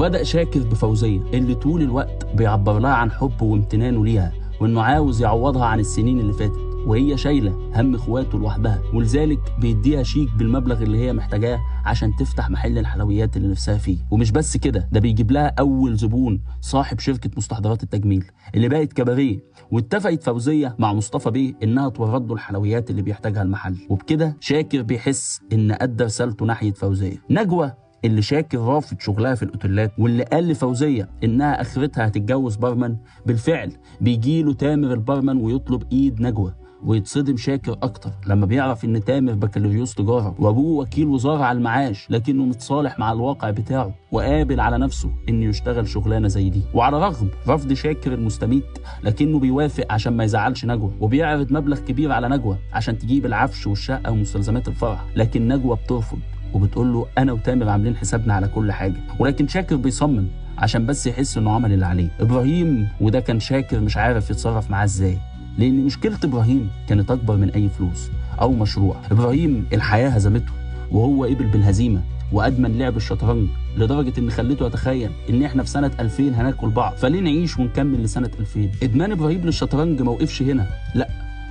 بدأ شاكر بفوزية اللي طول الوقت بيعبر لها عن حبه وامتنانه ليها، وانه عاوز يعوضها عن السنين اللي فاتت وهي شايله هم اخواته لوحدها، ولذلك بيديها شيك بالمبلغ اللي هي محتاجاه عشان تفتح محل الحلويات اللي نفسها فيه. ومش بس كده، ده بيجيب لها اول زبون صاحب شركه مستحضرات التجميل اللي بقت كباريه، واتفقت فوزيه مع مصطفى بيه انها تورد له الحلويات اللي بيحتاجها المحل. وبكده شاكر بيحس ان ادى رسالته ناحيه فوزيه. نجوى اللي شاكر رافض شغلها في الاوتيلات واللي قال لفوزيه انها اخرتها هتتجوز بارمان، بالفعل بيجي له تامر البارمان ويطلب ايد نجوى، ويتصدم شاكر اكتر لما بيعرف ان تامر بكالوريوس تجاره وابوه وكيل وزاره على المعاش، لكنه متصالح مع الواقع بتاعه وقابل على نفسه انه يشتغل شغلانه زي دي. وعلى رغم رفض شاكر المستميت لكنه بيوافق عشان ما يزعلش نجوى، وبيعرض مبلغ كبير على نجوى عشان تجيب العفش والشقه ومستلزمات الفرح، لكن نجوى بترفض وبتقول له انا وتامر عاملين حسابنا على كل حاجه. ولكن شاكر بيصمم عشان بس يحس انه عمل اللي عليه. ابراهيم وده كان شاكر مش عارف يتصرف معاه ازاي، لان مشكله ابراهيم كانت اكبر من اي فلوس او مشروع. ابراهيم الحياه هزمته وهو قبل بالهزيمه وادمن لعب الشطرنج لدرجه ان خليته يتخيل ان احنا في سنه 2000 هناكل بعض، فليه نعيش ونكمل لسنه 2000؟ ادمان ابراهيم للشطرنج ما وقفش هنا، لا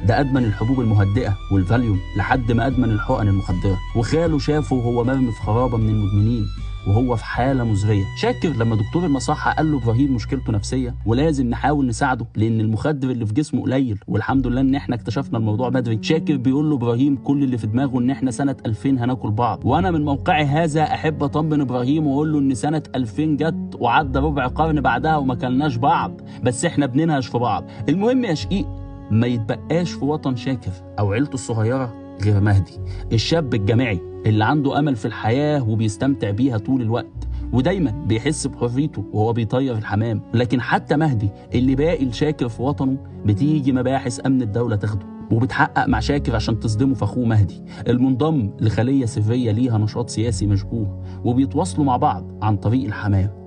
ده ادمن الحبوب المهدئه والفاليوم لحد ما ادمن الحقن المخدره، وخاله شافه وهو مرمي في خرابه من المدمنين وهو في حاله مزريه. شاكر لما دكتور المصحه قال له ابراهيم مشكلته نفسيه ولازم نحاول نساعده لان المخدر اللي في جسمه قليل، والحمد لله ان احنا اكتشفنا الموضوع بدري. شاكر بيقول له ابراهيم كل اللي في دماغه ان احنا سنه 2000 هناكل بعض، وانا من موقعي هذا احب اطمن ابراهيم واقول له ان سنه 2000 جت وعدى ربع قرن بعدها وما كلناش بعض، بس احنا بننهش في بعض. المهم يا شقيق ما يتبقاش في وطن شاكر او عيلته الصغيره غير مهدي، الشاب الجامعي اللي عنده امل في الحياه وبيستمتع بيها طول الوقت ودايما بيحس بحريته وهو بيطير الحمام. لكن حتى مهدي اللي باقي لشاكر في وطنه بتيجي مباحث امن الدوله تاخده وبتحقق مع شاكر عشان تصدمه في اخوه مهدي المنضم لخليه سريه ليها نشاط سياسي مشبوه، وبيتواصلوا مع بعض عن طريق الحمام.